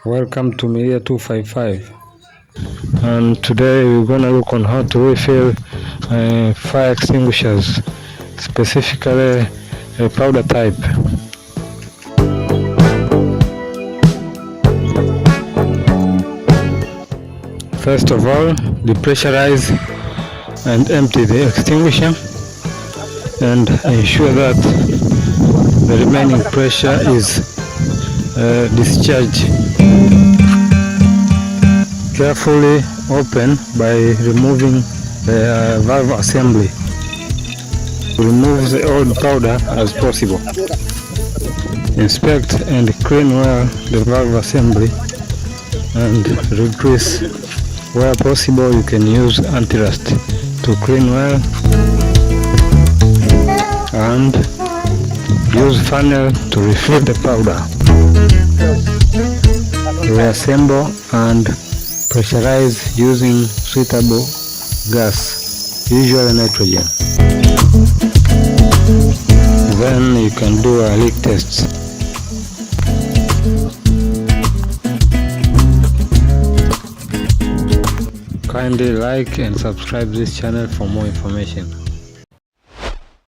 Welcome to Media 255, and today we're gonna look on how to refill fire extinguishers, specifically a powder type. First of all, depressurize and empty the extinguisher and ensure that the remaining pressure is discharged. Carefully open by removing the valve assembly. Remove the old powder as possible. Inspect and clean well the valve assembly and regrease. Where possible, you can use anti-rust to clean well, and use funnel to refill the powder. Reassemble and pressurize using suitable gas, usually nitrogen. Then you can do a leak test. Kindly like and subscribe this channel for more information.